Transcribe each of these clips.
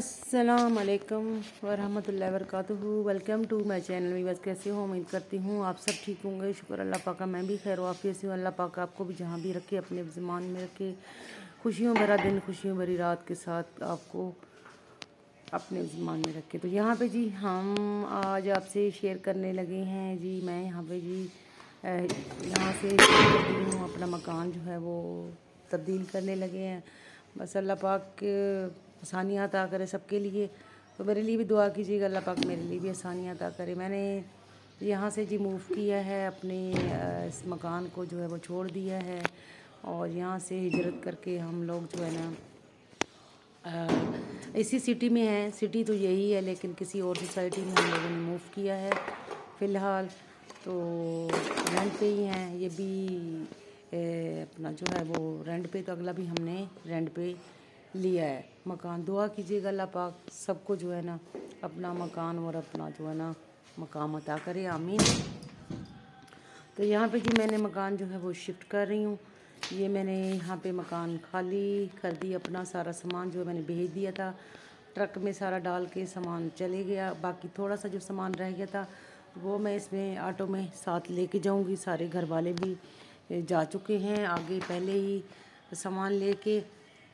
अस्सलाम वालेकुम वरहमतुल्लाहि वबरकातुहू। Welcome to my channel. Viewers, कैसे हो? उम्मीद करती हूँ आप सब ठीक होंगे। शुक्र अल्लाह पाक का, मैं भी खैर वाफियत से हूँ। अल्लाह पाक आपको भी जहाँ भी रखे, अपने ज़मान में रखे, खुशियों भरा दिन, खुशियों भरी रात के साथ आपको अपने ज़मान में रखे। तो यहाँ पे जी हम आज आपसे शेयर करने लगे हैं जी। मैं यहाँ पे जी यहाँ से शेयर कर रही हूँ, अपना मकान जो है वो तब्दील करने लगे हैं। बस अल्लाह पाक आसानियाँ अता करे सबके लिए। तो मेरे लिए भी दुआ कीजिएगा, अल्लाह पाक मेरे लिए भी आसानियाँ अता करे। मैंने यहाँ से जी मूव किया है, अपने इस मकान को जो है वो छोड़ दिया है और यहाँ से हिजरत करके हम लोग जो है ना इसी सिटी में हैं। सिटी तो यही है लेकिन किसी और सोसाइटी में हम लोगों ने मूव किया है फ़िलहाल। तो रेंट पे ही हैं ये भी। अपना जो है वो रेंट पे, तो अगला भी हमने रेंट पे लिया है मकान। दुआ कीजिएगा अल्लाह पाक सबको जो है ना अपना मकान और अपना जो है ना मकाम अता करे, आमीन। तो यहाँ पे जी मैंने मकान जो है वो शिफ्ट कर रही हूँ। ये मैंने यहाँ पे मकान खाली कर दी, अपना सारा सामान जो है मैंने भेज दिया था ट्रक में, सारा डाल के सामान चले गया। बाकी थोड़ा सा जो सामान रह गया था वो मैं इसमें ऑटो में साथ लेके जाऊँगी। सारे घर वाले भी जा चुके हैं आगे पहले ही सामान लेके।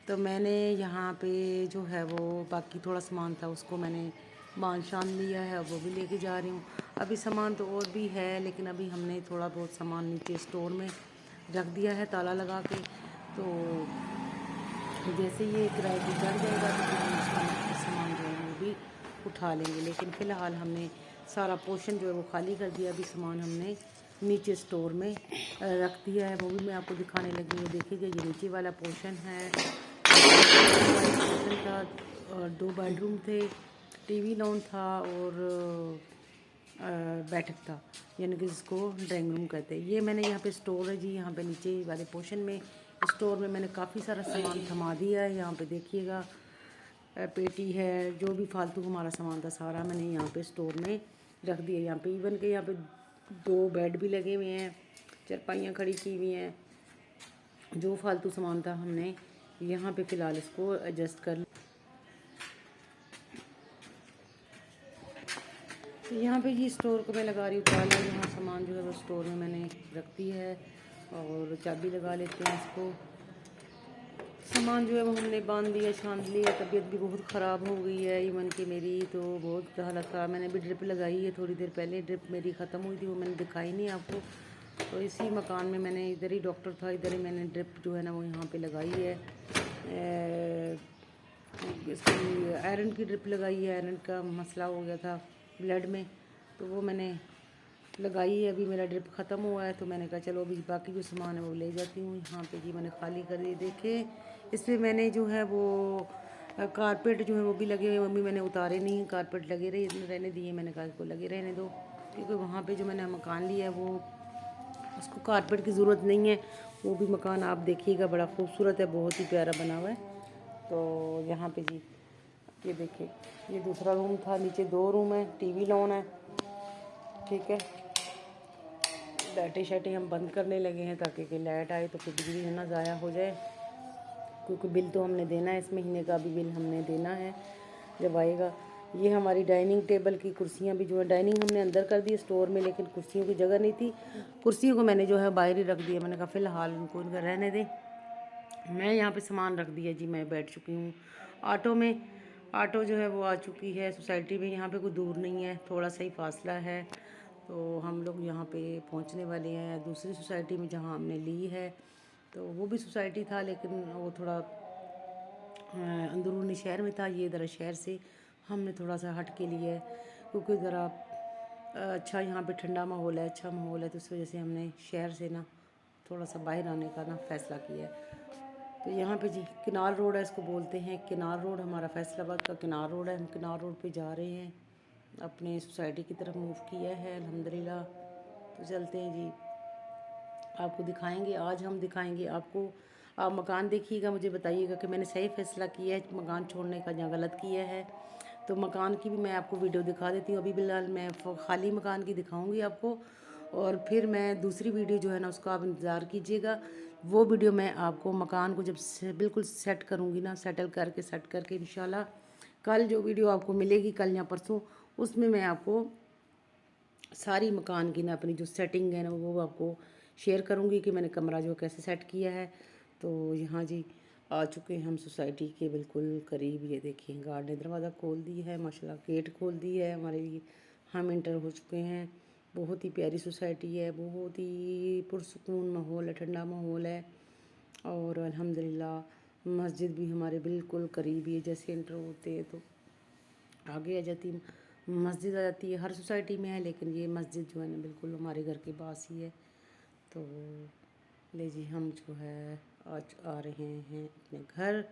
तो मैंने यहाँ पे जो है वो बाकी थोड़ा सामान था उसको मैंने मान शान लिया है, वो भी लेके जा रही हूँ। अभी सामान तो और भी है लेकिन अभी हमने थोड़ा बहुत सामान नीचे स्टोर में रख दिया है ताला लगा के। तो जैसे ये किराए पे चढ़ जाएगा तो फिर हम उसका सामान जो है वो भी उठा लेंगे। लेकिन फ़िलहाल हमने सारा पोर्शन जो है वो खाली कर दिया। अभी सामान हमने नीचे स्टोर में रख दिया है, वो भी मैं आपको दिखाने लगी हूँ। देखिएगा ये नीचे वाला पोर्शन है, पोर्शन था और 2 बेडरूम थे, टीवी लॉन था और बैठक था, यानी कि जिसको ड्राइंग रूम कहते हैं। ये मैंने यहाँ पे स्टोर है जी, यहाँ पे नीचे वाले पोर्शन में स्टोर में मैंने काफ़ी सारा सामान थमा दिया है। यहाँ पे देखिएगा पेटी है, जो भी फालतू हमारा सामान था सारा मैंने यहाँ पे स्टोर में रख दिया। यहाँ पे इवन के यहाँ पे 2 बेड भी लगे हुए हैं, चारपाइयाँ खड़ी की हुई हैं। जो फालतू सामान था हमने यहाँ पे फ़िलहाल इसको एडजस्ट कर। तो यहाँ पे जी स्टोर को मैं लगा रही हूँ ताला। यहाँ सामान जो है वो स्टोर में मैंने रख दी है और चाबी लगा लेते हैं इसको। सामान जो है वो हमने बांध दिया, छान लिया। तबीयत भी बहुत ख़राब हो गई है इवन कि मेरी तो बहुत हालत ख़राब। मैंने भी ड्रिप लगाई है थोड़ी देर पहले, ड्रिप मेरी ख़त्म हुई थी, वो मैंने दिखाई नहीं आपको। तो इसी मकान में मैंने, इधर ही डॉक्टर था, इधर ही मैंने ड्रिप जो है ना वो यहाँ पे लगाई है। इसकी आयरन की ड्रिप लगाई है, आयरन का मसला हो गया था ब्लड में, तो वो मैंने लगाई है। अभी मेरा ड्रिप ख़त्म हुआ है तो मैंने कहा चलो अभी बाकी जो सामान है वो ले जाती हूँ। यहाँ पे जी मैंने खाली कर दी। देखे इसमें मैंने जो है वो कारपेट जो है वो भी लगे हुए, मम्मी मैंने उतारे नहीं, कारपेट लगे रहे रहने दिए। मैंने कहा इसको लगे रहने दो, क्योंकि वहाँ पे जो मैंने मकान लिया है वो उसको कारपेट की ज़रूरत नहीं है। वो भी मकान आप देखिएगा बड़ा खूबसूरत है, बहुत ही प्यारा बना हुआ है। तो यहाँ पे जी ये देखिए, ये दूसरा रूम था, नीचे 2 रूम है, टीवी लॉन है, ठीक है। लाइटें शाइटें हम बंद करने लगे हैं ताकि कि लाइट आए तो फिर बिजली ना ज़ाया हो जाए, क्योंकि बिल तो हमने देना है, इस महीने का भी बिल हमने देना है जब आएगा। ये हमारी डाइनिंग टेबल की कुर्सियाँ भी जो है, डाइनिंग हमने अंदर कर दी स्टोर में, लेकिन कुर्सियों की जगह नहीं थी। कुर्सियों को मैंने जो है बाहर ही रख दिया। मैंने कहा फ़िलहाल उनको इनका रहने दें। मैं यहाँ पे सामान रख दिया जी, मैं बैठ चुकी हूँ ऑटो में। ऑटो जो है वो आ चुकी है सोसाइटी में। यहाँ पे कोई दूर नहीं है, थोड़ा सा ही फासला है। तो हम लोग यहाँ पे पहुँचने वाले हैं दूसरी सोसाइटी में जहाँ हमने ली है। तो वो भी सोसाइटी था लेकिन वो थोड़ा अंदरूनी शहर में था, ये ज़रा शहर से हमने थोड़ा सा हट के लिया है, क्योंकि ज़रा अच्छा यहाँ पे ठंडा माहौल है, अच्छा माहौल है। तो इस वजह से हमने शहर से ना थोड़ा सा बाहर आने का ना फ़ैसला किया है। तो यहाँ पे जी किनार रोड है, इसको बोलते हैं किनार रोड, हमारा फैसलाबाद का किनार रोड है। हम किनार रोड पे जा रहे हैं, अपने सोसाइटी की तरफ मूव किया है अल्हम्दुलिल्लाह। तो चलते हैं जी, आपको दिखाएंगे। आज हम दिखाएंगे आपको, आप मकान देखिएगा, मुझे बताइएगा कि मैंने सही फ़ैसला किया है मकान छोड़ने का या गलत किया है। तो मकान की भी मैं आपको वीडियो दिखा देती हूँ। अभी फ़िलहाल मैं खाली मकान की दिखाऊंगी आपको, और फिर मैं दूसरी वीडियो जो है ना उसका आप इंतज़ार कीजिएगा। वो वीडियो मैं आपको मकान को जब से बिल्कुल सेट करूँगी ना, सेट करके इंशाल्लाह कल जो वीडियो आपको मिलेगी, कल या परसों, उसमें मैं आपको सारी मकान की ना अपनी जो सेटिंग है ना वो आपको शेयर करूँगी कि मैंने कमरा जो कैसे सेट किया है। तो यहाँ जी आ चुके हैं हम सोसाइटी के बिल्कुल करीब। ये देखिए गार्ड ने दरवाज़ा खोल दी है, माशाल्लाह गेट खोल दी है हमारे लिए। हम इंटर हो चुके हैं। बहुत ही प्यारी सोसाइटी है, बहुत ही पुरसुकून माहौल है, ठंडा माहौल है। और अल्हम्दुलिल्लाह मस्जिद भी हमारे बिल्कुल करीब ही है। जैसे इंटर होते हैं तो आगे आ जाती मस्जिद आ जाती है। हर सोसाइटी में है, लेकिन ये मस्जिद जो है ना बिल्कुल हमारे घर के पास ही है। तो ले जी हम जो है आज आ रहे हैं अपने घर।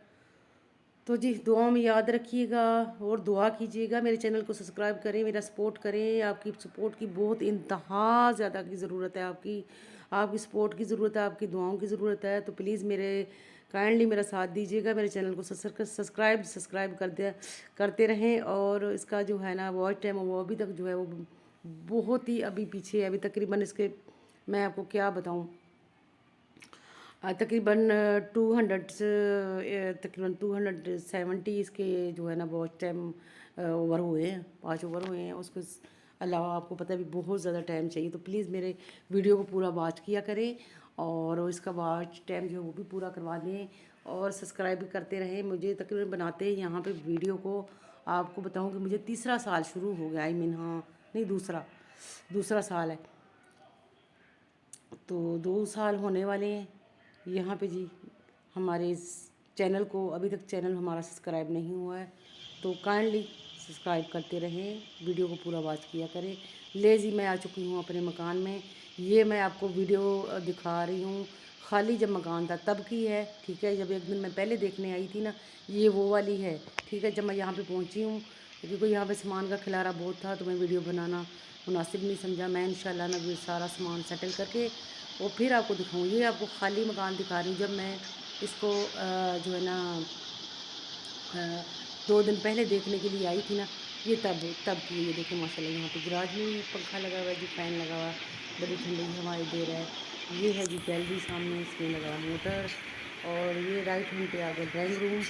तो जी दुआ में याद रखिएगा और दुआ कीजिएगा, मेरे चैनल को सब्सक्राइब करें, मेरा सपोर्ट करें। आपकी सपोर्ट की बहुत इंतहा ज़्यादा की ज़रूरत है, आपकी सपोर्ट की ज़रूरत है, आपकी दुआओं की ज़रूरत है। तो प्लीज़ काइंडली मेरा साथ दीजिएगा, मेरे चैनल को सब्सक्राइब करते रहें। और इसका जो है ना वॉच टाइम वो अभी तक जो है वो बहुत ही अभी पीछे है। अभी तकरीबन इसके मैं आपको क्या बताऊँ, तकरीबन 270 इसके जो है ना वॉच टाइम ओवर हुए हैं, 5 ओवर हुए हैं। उसके अलावा आपको पता है भी बहुत ज़्यादा टाइम चाहिए। तो प्लीज़ मेरे वीडियो को पूरा वॉच किया करें और इसका वॉच टाइम जो है वो भी पूरा करवा दें और सब्सक्राइब भी करते रहें मुझे। तकरीबन बनाते हैं यहाँ पे वीडियो को आपको बताऊँ कि मुझे तीसरा साल शुरू हो गया। हाँ नहीं, दूसरा साल है। तो 2 साल होने वाले हैं यहाँ पे जी। हमारे इस चैनल को अभी तक चैनल हमारा सब्सक्राइब नहीं हुआ है, तो काइंडली सब्सक्राइब करते रहें, वीडियो को पूरा वॉच किया करें। ले जी मैं आ चुकी हूँ अपने मकान में। ये मैं आपको वीडियो दिखा रही हूँ खाली जब मकान था तब की है, ठीक है। जब एक दिन मैं पहले देखने आई थी ना, ये वो वाली है, ठीक है। जब मैं यहाँ पे पहुँची हूँ क्योंकि यहाँ पे सामान का खिलारा बहुत था, तो मैं वीडियो बनाना मुनासिब नहीं समझा। मैं इंशाल्लाह ना सारा सामान सेटल करके और फिर आपको दिखाऊँ। ये आपको खाली मकान दिखा रही हूँ। जब मैं इसको जो है ना 2 दिन पहले देखने के लिए आई थी ना, ये तब की। ये देखिए माशाल्लाह यहाँ पे गैराज में भी पंखा लगा हुआ है जी, फ़ैन लगा हुआ है, बड़ी ठंडी हवाएं दे रहा है। ये है जी गैलरी सामने, इसमें लगा हुआ मोटर। और ये राइट हैंड पे आ गया ड्राइंग रूम,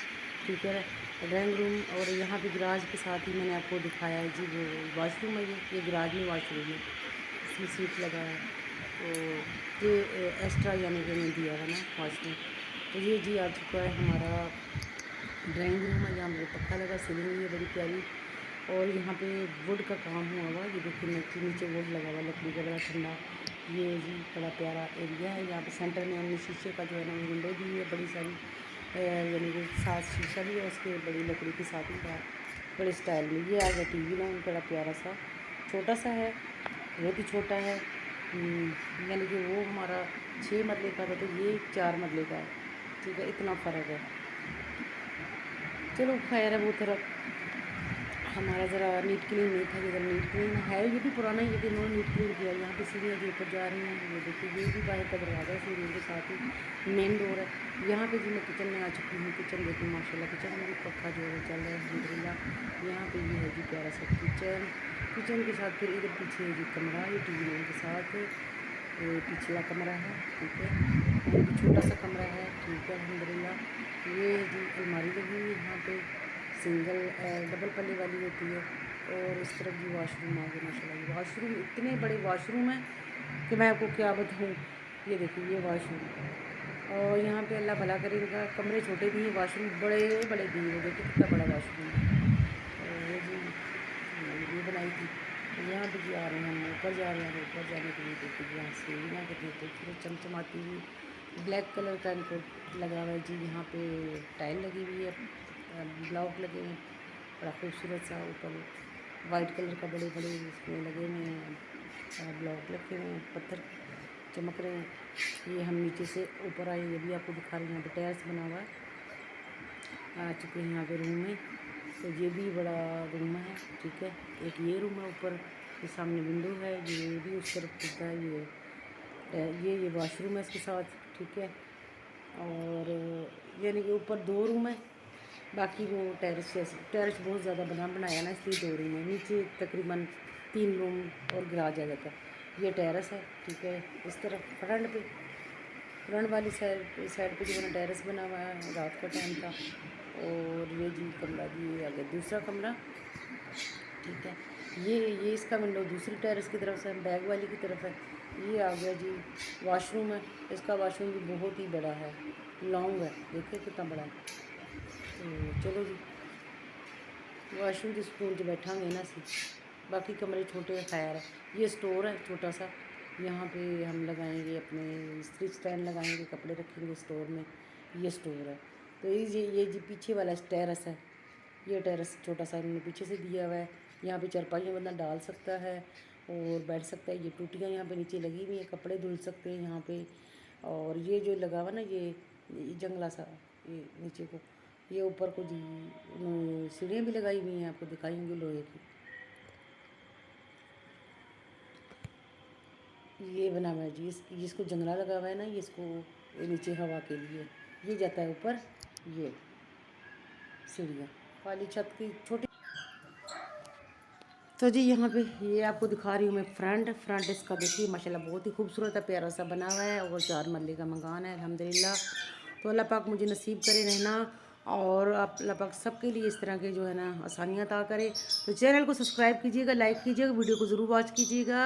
ठीक है, ड्राइंग रूम। और यहाँ पे गैराज के साथ ही मैंने आपको दिखाया है जी वो वाशरूम है। ये गैराज में वाशरूम है, इसमें सीट लगा है। तो ये एक्स्ट्रा यानी कि मैं दिया है ना वाशरूम। तो ये जी आ चुका है हमारा ड्राइंग रूम है, जहाँ मेरे पंखा लगा, सीलिंग भी है बड़ी प्यारी। और यहाँ पे वुड का काम हुआ हुआ, ये देखिए नीचे वुड लगा हुआ लकड़ी का, बड़ा ठंडा। ये जी बड़ा प्यारा एरिया है। यहाँ पे सेंटर में हमने शीशे का जो है ना विंडो दी है बड़ी सारी, यानी कि 7 शीशा भी है उसके, बड़ी लकड़ी के साथ ही बाहर बड़े स्टाइल में। ये आ गया टीवी लाइन, बड़ा प्यारा सा, छोटा सा है, बहुत ही छोटा है। यानी कि वो हमारा 6 मरले का था, तो ये 4 मरले का है, ठीक है, इतना फ़र्क है। चलो खैर है, वो तरफ हमारा ज़रा नीट क्लीन नहीं था, इधर नीट क्लीन है। ये भी पुराना ही है कि इन्होंने नीट क्लीन किया। यहाँ पे सीढ़ियाँ जो ऊपर जा रही हैं, ये देखिए ये भी बाहर का दरवाज़ा है, सीढ़ियों के साथ ही मेन डोर है। यहाँ पे जी मैं किचन में आ चुकी हूँ। किचन देखिए माशाल्लाह, किचन में भी पक्का जो है चल रहा है अल्हम्दुलिल्लाह। यहाँ पे ये है जी प्यारा सा किचन के साथ। फिर इधर पीछे है जी कमरा, ये टीवी रूम के साथ ये पिछला कमरा है, ठीक है, और भी छोटा सा कमरा है, ठीक है अल्हम्दुलिल्लाह। ये जी अलमारी लगी हुई है यहाँ पे, सिंगल डबल पल्ले वाली होती है। और इस तरफ भी वॉशरूम आ गया माशाल्लाह। ये वॉशरूम इतने बड़े वॉशरूम हैं कि मैं आपको क्या बताऊँ। ये देखिए ये वॉशरूम, और यहाँ पे अल्लाह भला करे, इनका कमरे छोटे भी हैं, वॉशरूम बड़े बड़े दिए हैं। देखिए कितना बड़ा वॉशरूम है। और ये जी ये बनाई थी। यहाँ पे जी आ रहे हैं हम ऊपर जा रहे हैं। ऊपर जाने के लिए देखिए यहाँ सीढ़ियाँ कितनी खूबसूरत चमचमाती हुई, ब्लैक कलर का इनको लगा हुआ है जी। यहाँ पे टाइल लगी हुई है, ब्लॉक लगे हैं, बड़ा खूबसूरत सा। ऊपर वाइट कलर का बड़े बड़े इसमें लगे हुए हैं, ब्लॉक लगे हुए हैं, पत्थर चमक रहे हैं। ये हम नीचे से ऊपर आए, ये भी आपको दिखा रहे हैं। यहाँ पे टेरेस बना हुआ है, आ चुके हैं यहाँ पे रूम में। तो ये भी बड़ा रूम है, ठीक है। एक ये रूम है ऊपर, ये सामने विंडो है, ये भी उस तरफ खुलता है। ये वॉशरूम है इसके साथ, ठीक है। और यानी कि ऊपर 2 रूम है, बाकी वो टेरेस बहुत ज़्यादा बनाया ना, इसलिए 2 रूम है। नीचे तकरीबन 3 रूम और गैराज आ जाता है। ये टेरेस है, ठीक है। इस तरफ फ्रंट वाली साइड पे जो है ना टेरेस बना हुआ है, रात का टाइम था। और ये जी कमरा, ये आ गया दूसरा कमरा, ठीक है। ये इसका विंडो दूसरी टेरेस की तरफ से बैग वाली की तरफ है। ये आ गया जी वॉशरूम है। इसका वॉशरूम भी बहुत ही बड़ा है, लॉन्ग है, देखिए कितना बड़ा है। तो चलो जी वॉशरूम के स्कूल से बैठांगे ना सी, बाकी कमरे छोटे खैर है। ये स्टोर है छोटा सा, यहाँ पे हम लगाएंगे अपने स्ट्रिच स्टैंड लगाएंगे, कपड़े रखेंगे स्टोर में। ये स्टोर है। तो ये जी पीछे वाला टेरेस है। ये टेरेस छोटा सा इन्होंने पीछे से दिया हुआ है। यहाँ पे चारपाइयाँ बंदा डाल सकता है और बैठ सकता है। ये टूटियाँ यहाँ पे नीचे लगी हुई हैं, कपड़े धुल सकते हैं यहाँ पे। और ये जो लगा हुआ ना ये जंगला सा, ये नीचे को, ये ऊपर को जी सीढ़ियाँ भी लगाई हुई हैं, आपको दिखाएंगे लोहे की। ये बना हुआ है जी, जिसको जंगला लगा हुआ है ना, ये इसको ये नीचे हवा के लिए ये जाता है ऊपर। ये सीढ़ियाँ वाली छत की छोटी। तो जी यहाँ पे ये आपको दिखा रही हूँ मैं फ्रंट इसका देखिए माशाल्लाह बहुत ही खूबसूरत है, प्यारा सा बना हुआ है और 4 मरले का मकान है अल्हम्दुलिल्लाह। तो अल्लाह पाक मुझे नसीब करे रहना और आप अल्लाह पाक सबके लिए इस तरह के जो है ना आसानियाँ अता करे। तो चैनल को सब्सक्राइब कीजिएगा, लाइक कीजिएगा, वीडियो को ज़रूर वॉच कीजिएगा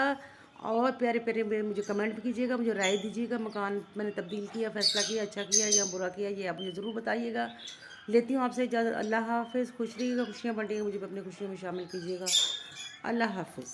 और प्यारे प्यारे मुझे कमेंट भी कीजिएगा, मुझे राय दीजिएगा। मकान मैंने तब्दील किया, फ़ैसला किया, अच्छा किया या बुरा किया, ये आप मुझे ज़रूर बताइएगा। लेती हूँ आपसे इजाज़त। अल्लाह हाफ़िज़। खुश रहिएगा, खुशियाँ बांटिएगा, मुझे अपनी खुशियों में शामिल कीजिएगा। अल्लाह हाफ़िज़।